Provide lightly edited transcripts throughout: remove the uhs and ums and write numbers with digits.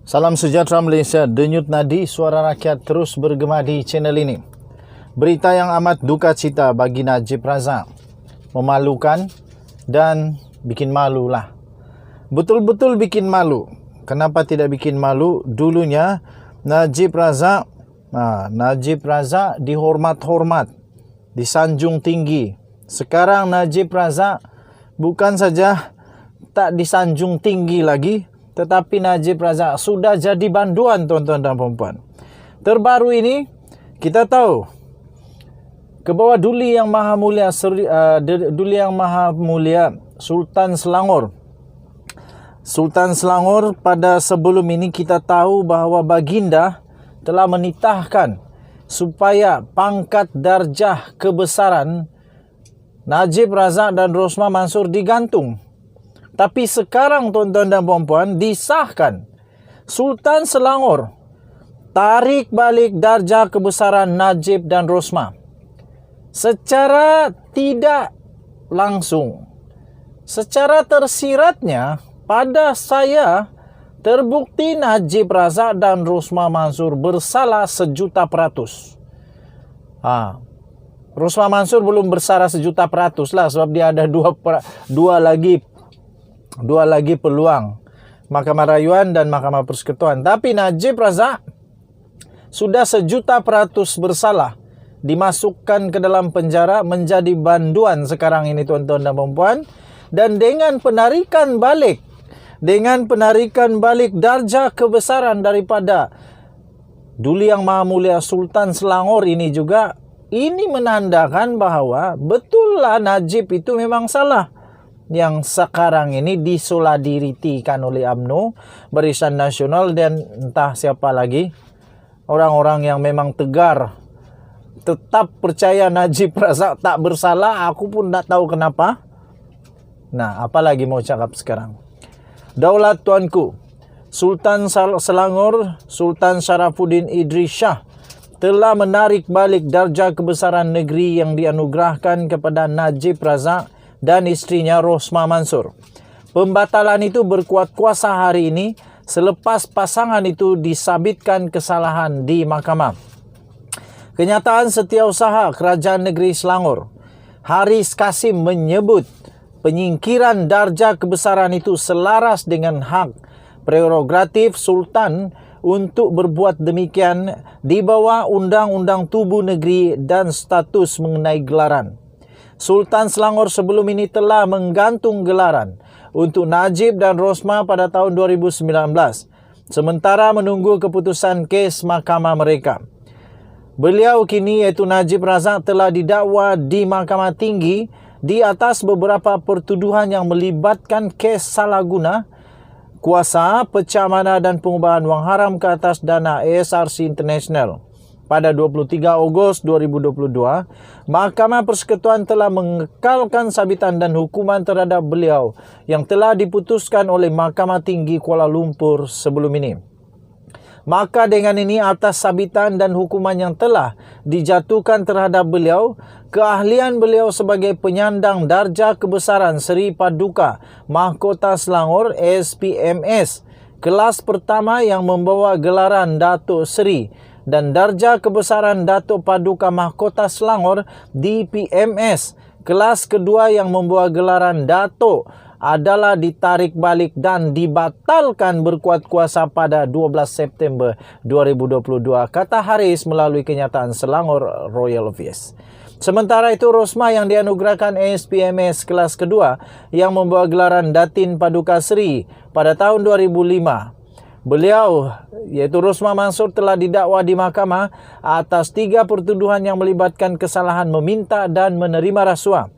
Salam sejahtera Malaysia, denyut nadi suara rakyat terus bergema di channel ini. Berita yang amat duka cita bagi Najib Razak. Memalukan dan bikin malu lah. Betul-betul bikin malu. Kenapa tidak bikin malu? Dulunya Najib Razak dihormat-hormat, disanjung tinggi. Sekarang Najib Razak bukan saja tak disanjung tinggi lagi, tetapi Najib Razak sudah jadi banduan, tuan-tuan dan puan-puan. Terbaru ini kita tahu ke bawah Duli Yang Maha Mulia Sultan Selangor. Sultan Selangor pada sebelum ini kita tahu bahawa baginda telah menitahkan supaya pangkat darjah kebesaran Najib Razak dan Rosmah Mansor digantung. Tapi sekarang, tuan-tuan dan puan-puan, disahkan Sultan Selangor tarik balik darjah kebesaran Najib dan Rosmah. Secara tidak langsung, secara tersiratnya, pada saya terbukti Najib Razak dan Rosmah Mansor bersalah 1,000,000%. Rosmah Mansor belum bersalah 1,000,000% lah, sebab dia ada dua lagi peluang, Mahkamah Rayuan dan Mahkamah Persekutuan. Tapi Najib Razak sudah 1,000,000% bersalah, dimasukkan ke dalam penjara, menjadi banduan sekarang ini, tuan-tuan dan puan-puan. Dan dengan penarikan balik darjah kebesaran daripada Duli Yang Maha Mulia Sultan Selangor ini juga, ini menandakan bahawa betullah Najib itu memang salah. Yang sekarang ini disolidaritikan oleh UMNO, Barisan Nasional, dan entah siapa lagi, orang-orang yang memang tegar tetap percaya Najib Razak tak bersalah. Aku pun tak tahu kenapa. Nah, apa lagi mau cakap sekarang? Daulat tuanku, Sultan Selangor, Sultan Sharafuddin Idris Shah telah menarik balik darjah kebesaran negeri yang dianugerahkan kepada Najib Razak dan istrinya Rosmah Mansor. Pembatalan itu berkuat kuasa hari ini selepas pasangan itu disabitkan kesalahan di mahkamah. Kenyataan Setiausaha Kerajaan Negeri Selangor, Haris Kasim, menyebut penyingkiran darjah kebesaran itu selaras dengan hak prerogatif Sultan untuk berbuat demikian di bawah Undang-Undang Tubuh Negeri dan status mengenai gelaran. Sultan Selangor sebelum ini telah menggantung gelaran untuk Najib dan Rosmah pada tahun 2019, sementara menunggu keputusan kes mahkamah mereka. Beliau kini, iaitu Najib Razak, telah didakwa di Mahkamah Tinggi di atas beberapa pertuduhan yang melibatkan kes salah guna kuasa, pecah mana dan pengubahan wang haram ke atas dana ASRC International. Pada 23 Ogos 2022, Mahkamah Persekutuan telah mengekalkan sabitan dan hukuman terhadap beliau yang telah diputuskan oleh Mahkamah Tinggi Kuala Lumpur sebelum ini. Maka dengan ini, atas sabitan dan hukuman yang telah dijatuhkan terhadap beliau, keahlian beliau sebagai penyandang darjah kebesaran Seri Paduka Mahkota Selangor SPMS kelas pertama yang membawa gelaran Datuk Seri dan darjah kebesaran Datuk Paduka Mahkota Selangor DPMS kelas kedua yang membawa gelaran Datuk adalah ditarik balik dan dibatalkan berkuat kuasa pada 12 September 2022, kata Haris melalui kenyataan Selangor Royal Office. Sementara itu, Rosmah yang dianugerahkan SPMS kelas kedua yang membawa gelaran Datin Paduka Seri pada tahun 2005. Beliau, iaitu Rosmah Mansor, telah didakwa di mahkamah atas 3 pertuduhan yang melibatkan kesalahan meminta dan menerima rasuah.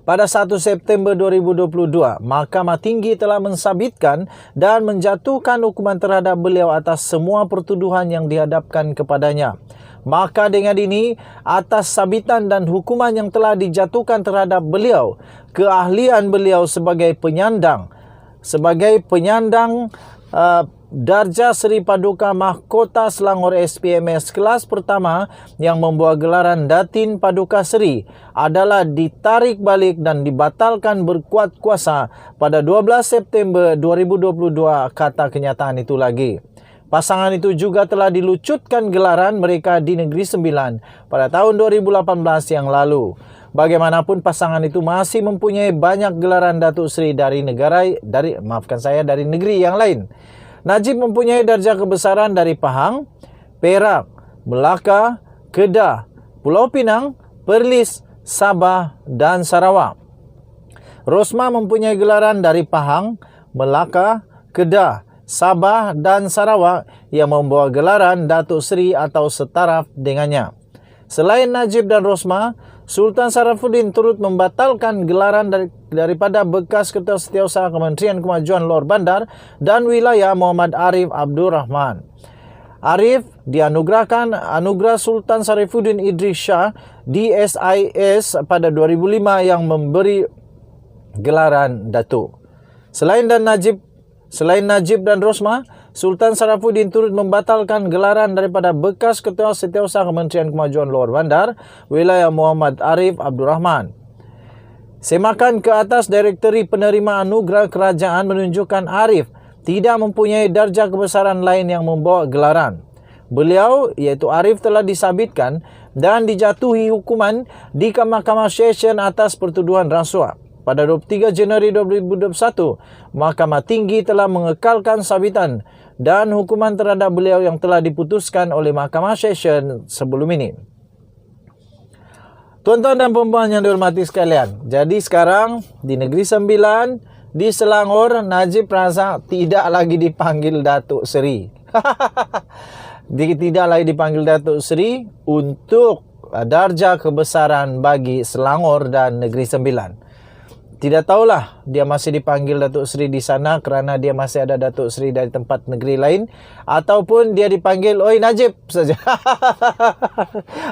Pada 1 September 2022, Mahkamah Tinggi telah mensabitkan dan menjatuhkan hukuman terhadap beliau atas semua pertuduhan yang dihadapkan kepadanya. Maka dengan ini, atas sabitan dan hukuman yang telah dijatuhkan terhadap beliau, keahlian beliau sebagai penyandang Darjah Seri Paduka Mahkota Selangor SPMS kelas pertama yang membawa gelaran Datin Paduka Seri adalah ditarik balik dan dibatalkan berkuat kuasa pada 12 September 2022, kata kenyataan itu lagi. Pasangan itu juga telah dilucutkan gelaran mereka di Negeri Sembilan pada tahun 2018 yang lalu. Bagaimanapun pasangan itu masih mempunyai banyak gelaran Datuk Seri dari negeri yang lain. Najib mempunyai darjah kebesaran dari Pahang, Perak, Melaka, Kedah, Pulau Pinang, Perlis, Sabah dan Sarawak. Rosmah mempunyai gelaran dari Pahang, Melaka, Kedah, Sabah dan Sarawak yang membawa gelaran Datuk Seri atau setaraf dengannya. Selain Najib dan Rosmah, Sultan Sarafuddin turut membatalkan gelaran daripada bekas Ketua Setiausaha Kementerian Kemajuan Lor Bandar dan Wilayah Muhammad Arif Abdul Rahman. Arif dianugerahkan Anugerah Sultan Sarifuddin Idris Shah DSIS pada 2005 yang memberi gelaran Datuk. Selain Najib dan Rosmah, Sultan Sarafuddin turut membatalkan gelaran daripada bekas Ketua Setiausaha Kementerian Kemajuan Lor Bandar, Wilayah Muhammad Arif Abdul Rahman. Semakan ke atas Direktori Penerima Anugerah Kerajaan menunjukkan Arif tidak mempunyai darjah kebesaran lain yang membawa gelaran. Beliau, iaitu Arif, telah disabitkan dan dijatuhi hukuman di Mahkamah Session atas pertuduhan rasuah. Pada 23 Januari 2021, Mahkamah Tinggi telah mengekalkan sabitan dan hukuman terhadap beliau yang telah diputuskan oleh Mahkamah Session sebelum ini. Tuan-tuan dan puan-puan yang dihormati sekalian, jadi sekarang di Negeri Sembilan, di Selangor, Najib Razak tidak lagi dipanggil Datuk Seri. Tidak lagi dipanggil Datuk Seri untuk darjah kebesaran bagi Selangor dan Negeri Sembilan. Tidak tahulah dia masih dipanggil Datuk Seri di sana kerana dia masih ada Datuk Seri dari tempat negeri lain, ataupun dia dipanggil oi Najib saja.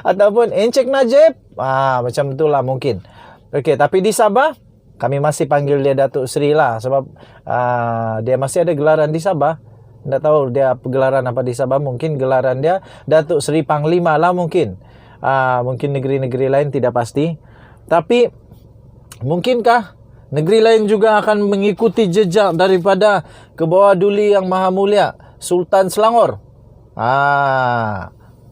Ataupun encik Najib. Macam itulah mungkin. Okey, tapi di Sabah kami masih panggil dia Datuk Seri lah sebab dia masih ada gelaran di Sabah. Tak tahu dia gelaran apa di Sabah, mungkin gelaran dia Datuk Seri Panglima lah mungkin. Mungkin negeri-negeri lain tidak pasti. Tapi mungkinkah negeri lain juga akan mengikuti jejak daripada Kebawah Duli Yang Maha Mulia Sultan Selangor?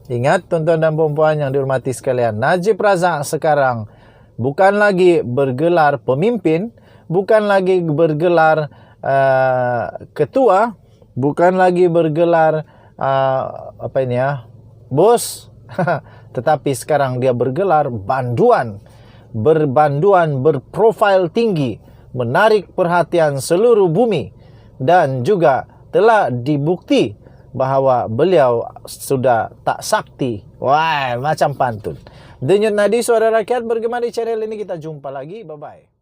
Ingat tuan-tuan dan puan-puan yang dihormati sekalian, Najib Razak sekarang bukan lagi bergelar pemimpin, bukan lagi bergelar ketua, bukan lagi bergelar bos, tetapi sekarang dia bergelar berbanduan berprofil tinggi, menarik perhatian seluruh bumi, dan juga telah dibukti bahawa beliau sudah tak sakti. Wah, macam pantun. Denyut nadi suara rakyat bergema di channel ini. Kita jumpa lagi. Bye-bye.